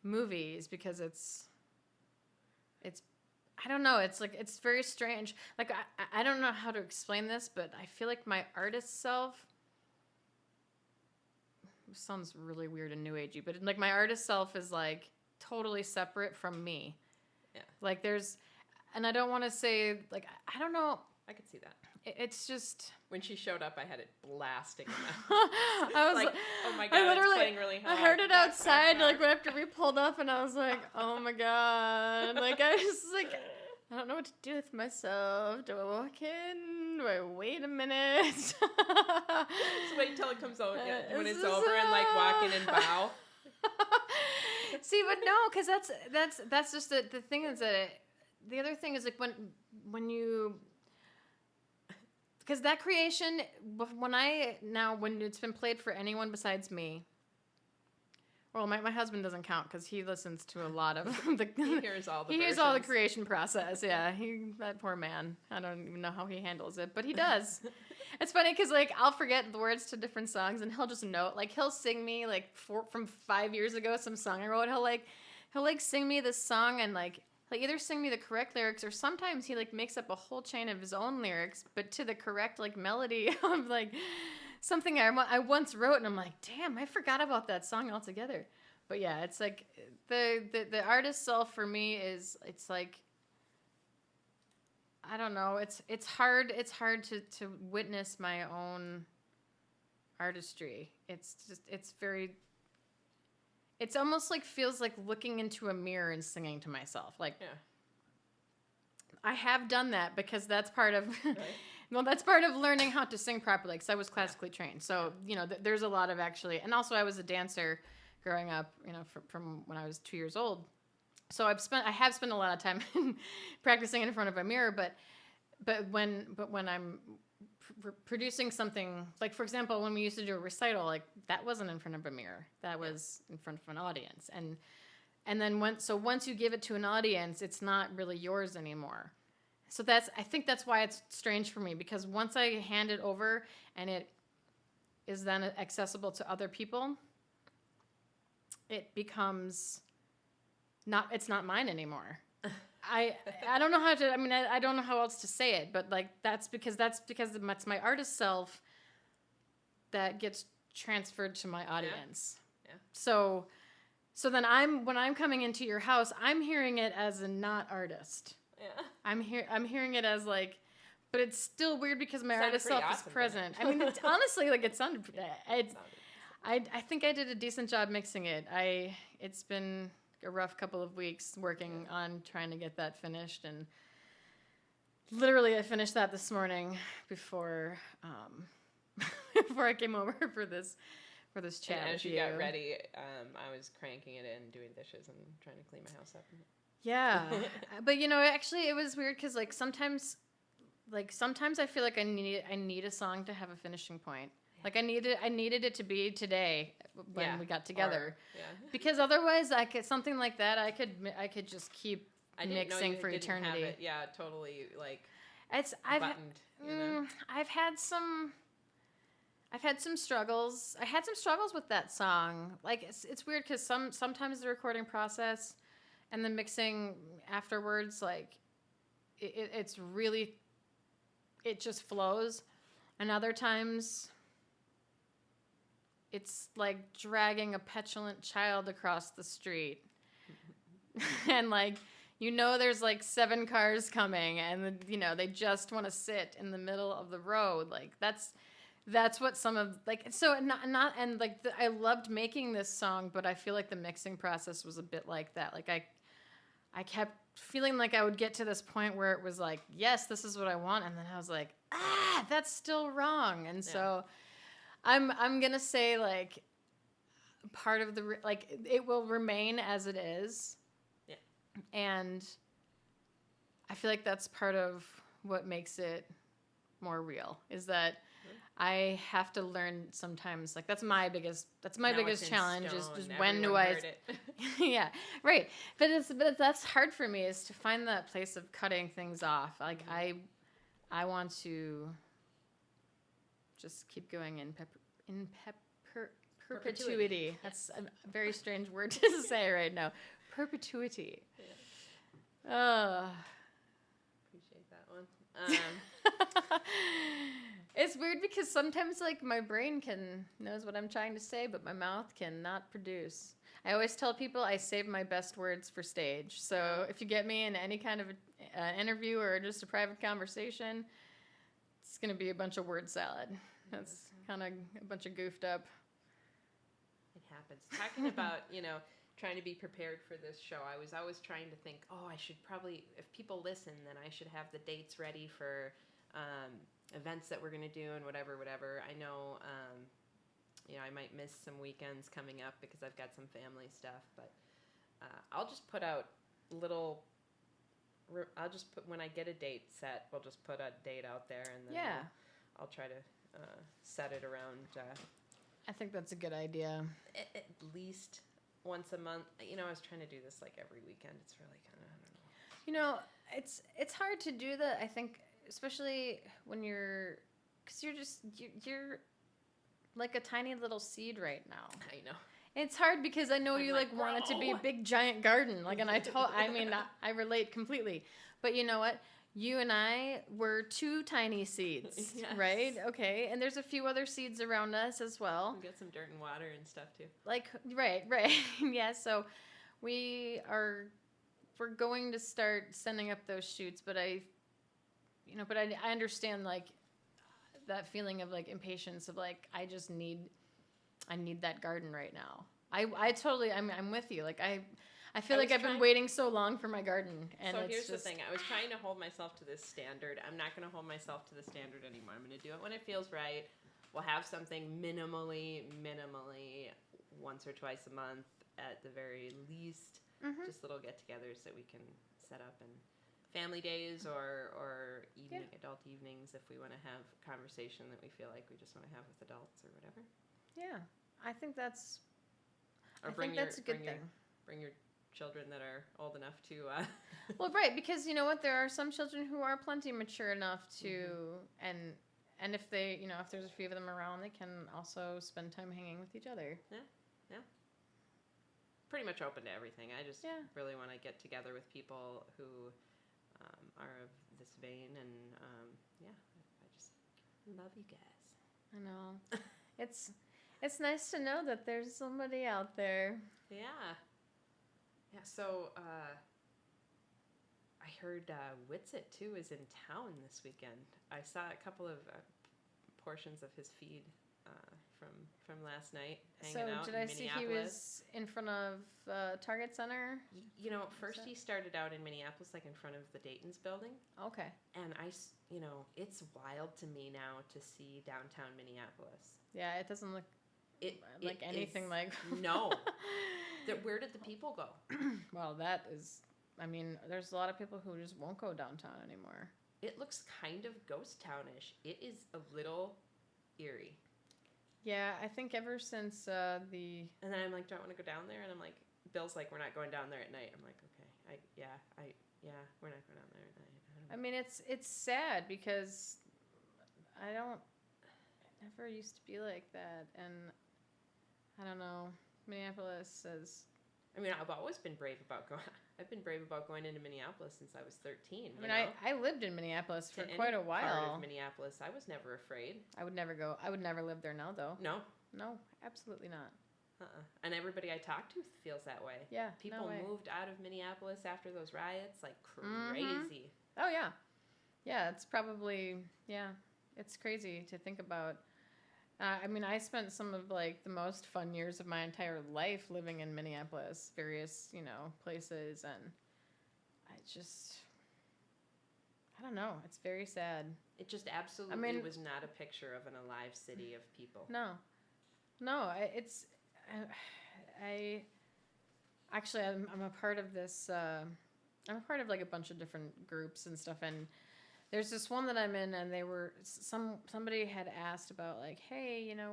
movies because it's I don't know, it's like it's very strange. Like I don't know how to explain this, but I feel like my artist self sounds really weird and new agey, but like my artist self is like totally separate from me. Yeah. Like there's, and I don't want to say like I don't know. I could see that. It's just when she showed up, I had it blasting. I was like, oh my god, it's playing really hard. I heard it outside, like after we pulled up, and I was like, oh my god, like I was like, I don't know what to do with myself. Do I walk in? Do I wait a minute? Just wait until it comes over when it's over and like walk in and bow. See, but no, because that's just the thing is that the other thing is like when you. Because that creation, when it's been played for anyone besides me, well, my husband doesn't count because he listens to a lot of the. He hears all the. He hears all the creation process. Yeah, that poor man. I don't even know how he handles it, but he does. It's funny because like I'll forget the words to different songs, and he'll just know. Like he'll sing me like from 5 years ago some song I wrote. He'll sing me this song and like. He'll either sing me the correct lyrics or sometimes he like makes up a whole chain of his own lyrics, but to the correct like melody of like something I once wrote, and I'm like, damn, I forgot about that song altogether. But yeah, it's like the artist self for me is it's like I don't know, it's hard to witness my own artistry. It's almost like feels like looking into a mirror and singing to myself. Like, I have done that because that's part of, well, that's part of learning how to sing properly. Because I was classically trained, so there's a lot of actually, and also I was a dancer growing up. From when I was 2 years old. So I have spent a lot of time practicing in front of a mirror. But when I'm producing something, like for example when we used to do a recital, like that wasn't in front of a mirror, that was in front of an audience, and then once you give it to an audience, it's not really yours anymore. So I think that's why it's strange for me, because once I hand it over and it is then accessible to other people, it becomes it's not mine anymore. I don't know how to. I mean, I don't know how else to say it, but like that's because it's my artist self that gets transferred to my audience. Yeah. So then when I'm coming into your house, I'm hearing it as a not artist. Yeah. I'm hearing it as like, but it's still weird because my artist self is present. I mean, it's, honestly, like it sounded. I think I did a decent job mixing it. It's been a rough couple of weeks working on trying to get that finished, and literally I finished that this morning before I came over for this chat. And as you got ready, I was cranking it in, doing dishes and trying to clean my house up. Yeah, but actually it was weird because like sometimes I feel like I need a song to have a finishing point. Like I needed it to be today when we got together, because otherwise something like that I could just keep mixing for eternity. Have it, totally like buttoned. I've had some struggles. I had some struggles with that song. Like it's weird because sometimes the recording process and the mixing afterwards, like it's really, it just flows, and other times it's like dragging a petulant child across the street. And like, there's like 7 cars coming, and they just want to sit in the middle of the road. Like that's what some of like, so not and like I loved making this song, but I feel like the mixing process was a bit like that. Like I kept feeling like I would get to this point where it was like, yes, this is what I want, and then I was like, that's still wrong. And so I'm gonna say like part of the like it will remain as it is. Yeah. And I feel like that's part of what makes it more real is that I have to learn sometimes. Like that's my biggest challenge is just when do I yeah, right. But that's hard for me is to find that place of cutting things off. Like I want to just keep going in perpetuity. That's a very strange word to say right now. Perpetuity. Yeah. Appreciate that one. It's weird because sometimes like my brain knows what I'm trying to say, but my mouth cannot produce. I always tell people I save my best words for stage. So if you get me in any kind of interview or just a private conversation, it's going to be a bunch of word salad. That's kind of a bunch of goofed up. It happens. Talking about, trying to be prepared for this show, I was always trying to think, I should probably, if people listen, then I should have the dates ready for events that we're going to do and whatever. I know, I might miss some weekends coming up because I've got some family stuff, but I'll just put out when I get a date set, we'll just put a date out there and then I'll try to set it around. I think that's a good idea. At least once a month. I was trying to do this like every weekend. It's really kind of, I don't know. It's hard to do that, I think, especially when because you're like a tiny little seed right now. I know. It's hard because I know you want it to be a big giant garden. Like, and I relate completely. But you know what? You and I were two tiny seeds, right? Okay. And there's a few other seeds around us as well. We got some dirt and water and stuff too. Like, right. Yeah. So we're going to start sending up those shoots, but I understand like that feeling of like impatience of like, I need that garden right now. I'm with you. Like I feel like I've been waiting so long for my garden. And so here's the thing. I was trying to hold myself to this standard. I'm not going to hold myself to the standard anymore. I'm going to do it when it feels right. We'll have something minimally once or twice a month at the very least. Just little get-togethers that we can set up and family days or adult evenings if we want to have conversation that we feel like we just want to have with adults or whatever. Yeah, I think that's. Or I think that's a good thing. Bring your children that are old enough to. Well, right, because you know what, there are some children who are plenty mature enough to, and if they, if there's a few of them around, they can also spend time hanging with each other. Yeah. Pretty much open to everything. I just really want to get together with people who are of this vein, and I just love you guys. I know. It's nice to know that there's somebody out there. Yeah. So I heard Witsit too is in town this weekend. I saw a couple of portions of his feed from last night hanging out in Minneapolis. So did I see he was in front of Target Center? First he started out in Minneapolis, like in front of the Dayton's building. Okay. And it's wild to me now to see downtown Minneapolis. Yeah, it doesn't look like anything like. No. Where did the people go? Well, there's a lot of people who just won't go downtown anymore. It looks kind of ghost townish. It is a little eerie. Yeah, I think ever since the. And then I'm like, do I want to go down there? And I'm like, Bill's like, we're not going down there at night. I'm like, okay, we're not going down there at night. I mean, it's sad because it never used to be like that, and I don't know. Minneapolis says. I mean, I've always been brave about going. I've been brave about going into Minneapolis since I was 13. I mean, I lived in Minneapolis for quite a while. Part of Minneapolis, I was never afraid. I would never go. I would never live there now, though. No, absolutely not. And everybody I talk to feels that way. Yeah, people moved out of Minneapolis after those riots, like crazy. Oh yeah. It's probably it's crazy to think about. I mean, I spent some of like the most fun years of my entire life living in Minneapolis, various places, and I don't know. It's very sad. It just absolutely was not a picture of an alive city of people. No. I'm a part of this. I'm a part of like a bunch of different groups and stuff, and there's this one that I'm in, and somebody had asked about like, hey, you know,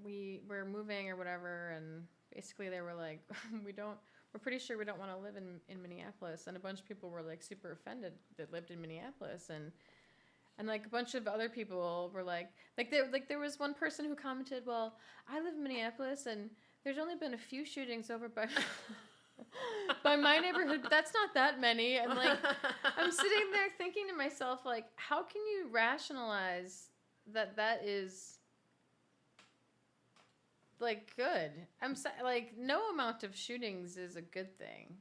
we're moving or whatever, and basically they were like, we're pretty sure we don't want to live in Minneapolis, and a bunch of people were like super offended that lived in Minneapolis, and like a bunch of other people were like there was one person who commented, well, I live in Minneapolis and there's only been a few shootings over by by my neighborhood, but that's not that many. And like I'm sitting there thinking to myself, like, how can you rationalize that is like good? Like no amount of shootings is a good thing.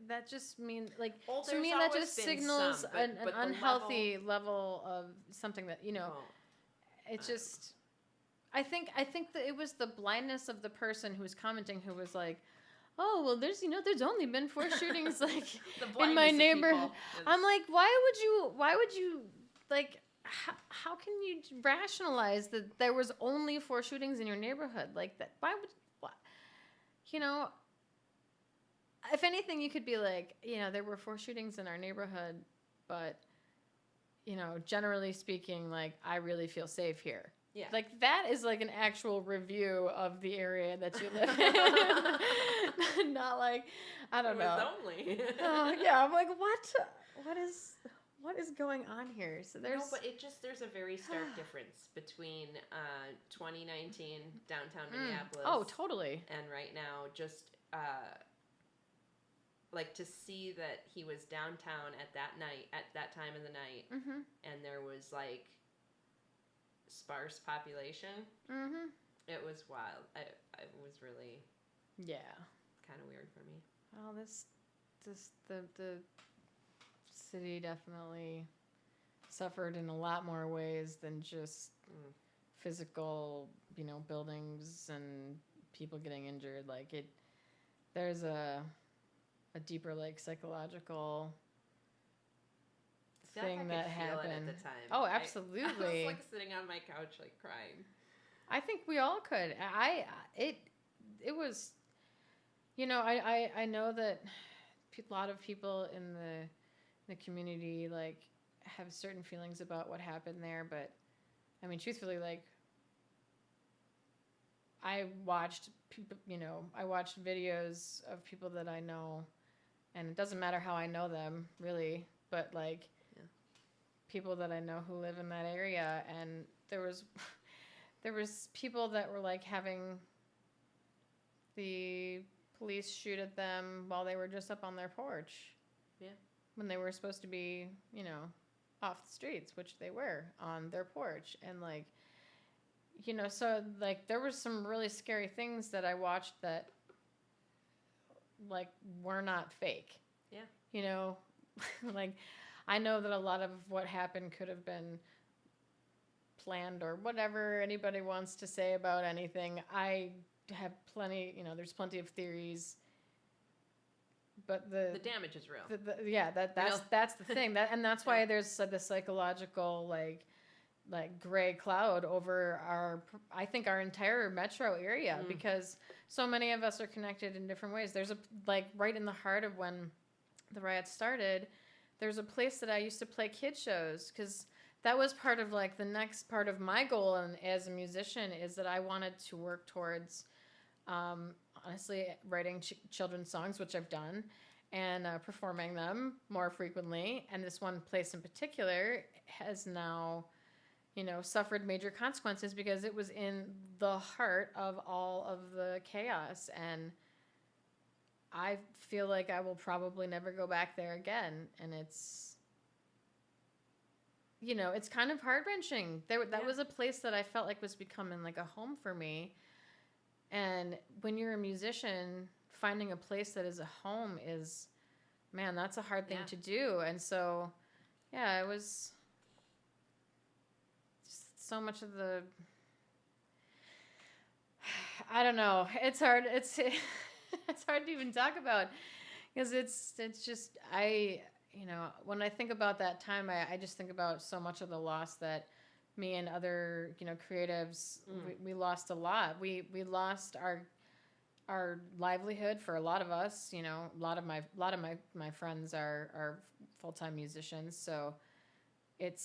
That just means, like, to me, that just signals an unhealthy level of something that, you know, it's just, I think that it was the blindness of the person who was commenting who was like, oh, well, there's only been 4 shootings, like, in my neighborhood. I'm like, why would you, like, how can you rationalize that there was only 4 shootings in your neighborhood? Like, that, you know, if anything, you could be like, you know, there were 4 shootings in our neighborhood, but, you know, generally speaking, like, I really feel safe here. Yeah. Like, that is like an actual review of the area that you live in. Not like, I don't know. It was only. Yeah, I'm like, what is going on here? So there's... No, but there's a very stark difference between 2019 downtown Minneapolis. Oh, totally. And right now, just... like, to see that he was downtown at that time of the night, and there was, like, sparse population, it was wild. It was really, kind of weird for me. Well, the city definitely suffered in a lot more ways than just physical, you know, buildings and people getting injured. Like, there's a deeper, like, psychological thing that happened at the time. Oh, absolutely. I was like sitting on my couch, like, crying. I think we all could. It was, you know, I know that a lot of people in the community, like, have certain feelings about what happened there, but I mean, truthfully, like, I watched videos of people that I know, and it doesn't matter how I know them, really, but, like, people that I know who live in that area, and there was people that were, like, having the police shoot at them while they were just up on their porch. Yeah. When they were supposed to be, you know, off the streets, which they were on their porch, and, like, you know, so, like, there were some really scary things that I watched that, like, were not fake. Yeah. You know, like, I know that a lot of what happened could have been planned or whatever anybody wants to say about anything. I have plenty, you know, there's plenty of theories, but the damage is real. That's the thing. That's why there's the psychological, like gray cloud over I think our entire metro area, because so many of us are connected in different ways. There's right in the heart of when the riots started, there's a place that I used to play kid shows, because that was part of, like, the next part of my goal and as a musician is that I wanted to work towards, honestly, writing children's songs, which I've done, and performing them more frequently. And this one place in particular has now, you know, suffered major consequences because it was in the heart of all of the chaos. And I feel like I will probably never go back there again. And it's, you know, it's kind of heart-wrenching. That was a place that I felt like was becoming like a home for me. And when you're a musician, finding a place that is a home is, man, that's a hard thing to do. And so, yeah, it was so much of I don't know. It's hard. It's it's hard to even talk about because it's just when I think about that time, I just think about so much of the loss that me and other creatives we lost a lot. We lost our livelihood for a lot of us. A lot of my friends are full-time musicians, so it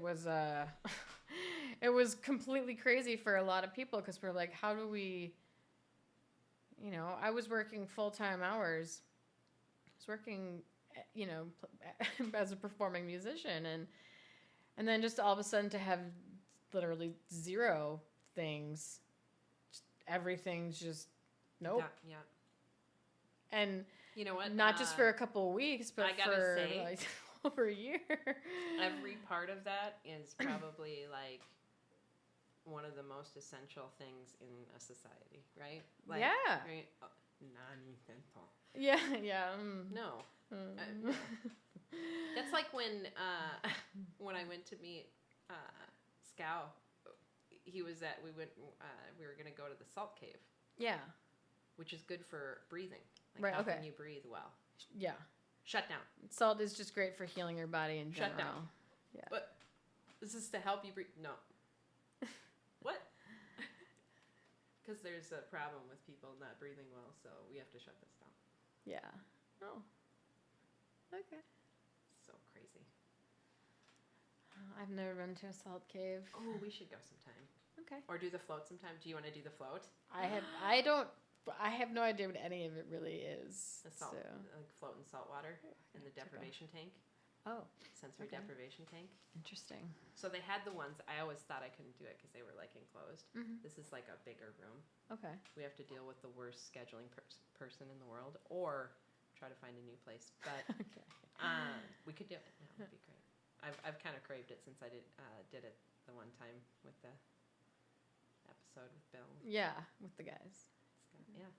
was it was completely crazy for a lot of people because we're like, how do we, I was working full-time hours. I was working, as a performing musician, and then just all of a sudden to have literally zero things, everything's just nope. Yeah. And you know what? Not just for a couple of weeks, but for like over a year. Every part of that is probably like one of the most essential things in a society, right? Like, yeah. Right? Oh, non-essential. Yeah. No. That's like when I went to meet Scow. We were gonna go to the salt cave. Yeah. Which is good for breathing. Like right. How Okay. can you breathe well? Yeah. Shut down. Salt is just great for healing your body in general. Shut down. Yeah. But this is to help you breathe. No. What? Because there's a problem with people not breathing well, so we have to shut this down. Yeah. Oh. Okay. So crazy. I've never been to a salt cave. Oh, we should go sometime. Okay. Or do the float sometime. Do you want to do the float? I have no idea what any of it really is. The salt, like float in salt water in the deprivation tank. Oh. Sensory deprivation tank. Interesting. So they had the ones, I always thought I couldn't do it because they were like enclosed. Mm-hmm. This is like a bigger room. Okay. We have to deal with the worst scheduling person in the world or try to find a new place. But Okay. We could do it. Yeah, it would be great. I've kind of craved it since I did it the one time with the episode with Bill. Yeah, with the guys. Yeah.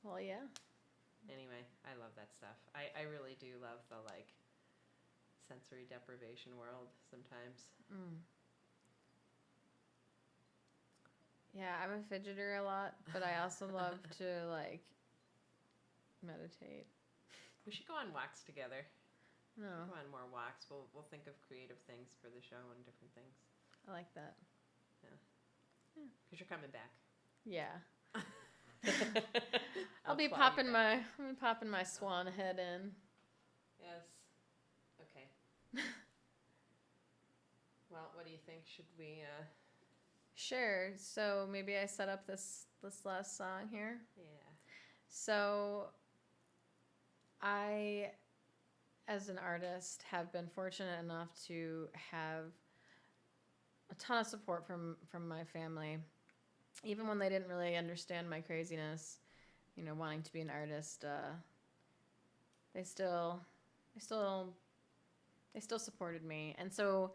Well, yeah. Anyway, I love that stuff. I really do love the like sensory deprivation world sometimes. Yeah, I'm a fidgeter a lot, but I also love to like meditate. We should go on walks together. No, Go on more walks. We'll think of creative things for the show and different things. I like that. Because you're coming back. Yeah. I'll be popping my swan head in. Yes. Okay. Well, what do you think? Should we? Sure. So maybe I set up this last song here. Yeah. So I, as an artist, have been fortunate enough to have a ton of support from my family, even when they didn't really understand my craziness, wanting to be an artist. They still supported me, and so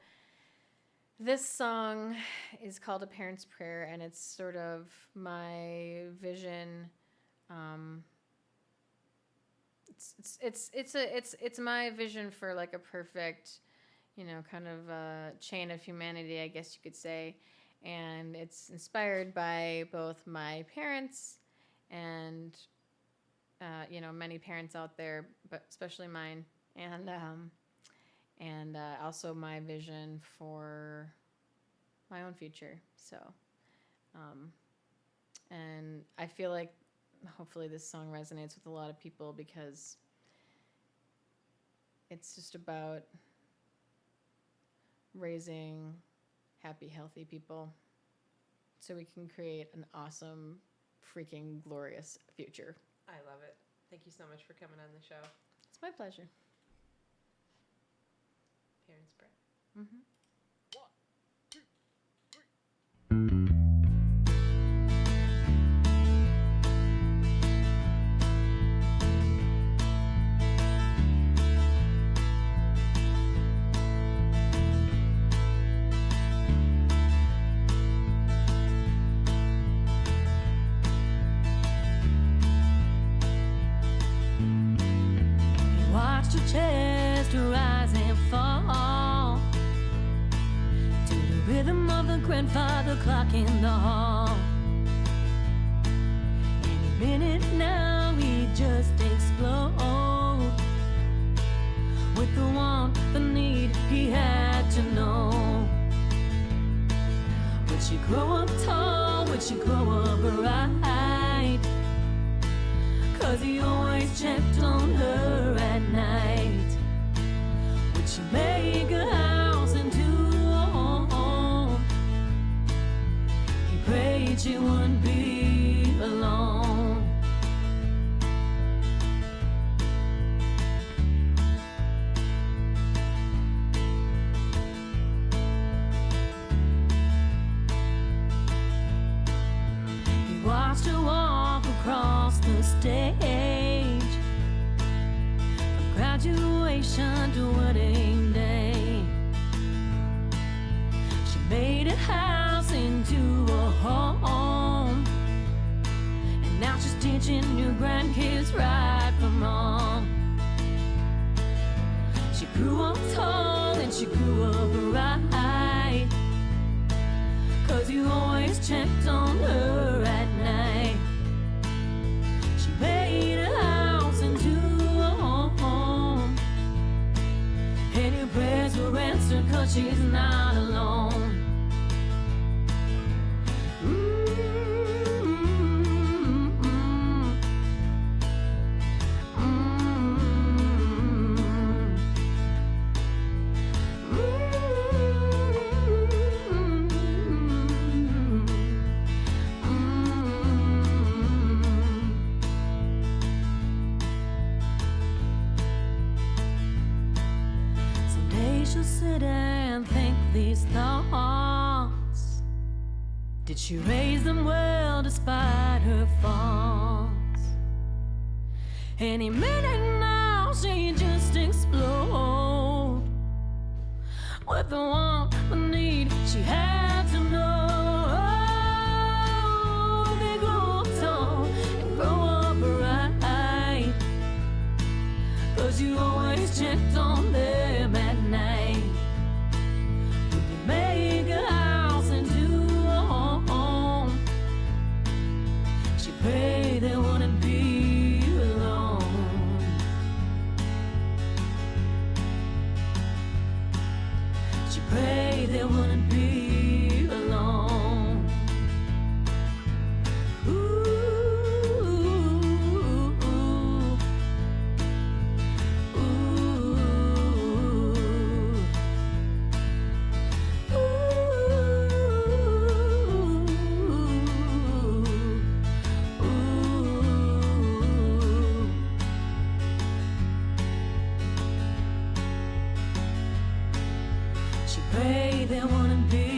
this song is called "A Parent's Prayer," and it's sort of my vision. It's my vision for like a perfect, kind of chain of humanity, I guess you could say. And it's inspired by both my parents and, many parents out there, but especially mine. And also my vision for my own future. So, and I feel like hopefully this song resonates with a lot of people because it's just about raising happy, healthy people so we can create an awesome, freaking glorious future. I love it. Thank you so much for coming on the show. It's my pleasure. Parents' Prayer. Mm-hmm. Watched your chest rise and fall. grandfather clock in the hall. Any minute now he'd just explode with the want, the need he had to know. Would she grow up tall? Would she grow up right? 'Cause he always checked on her at night. Would she make a house into a home? He prayed she wouldn't be alone. He watched her walk across the stage, from graduation to wedding day. She made a house into a home, and now she's teaching new grandkids right from wrong. She grew up tall and she grew up right, 'cause you always checked on her at night. She made a house into a home, and your prayers were answered 'cause she's not alone. Someday she'll sit and think these thoughts. Did she raise them well despite her faults? Any minute now she just explode with the want, the need she had to know. They grow up tall and grow up right, 'cause you always checked on them at night. Would you make a house into a home? She prayed they wouldn't be alone. She prayed they wouldn't be alone. She prayed there wouldn't be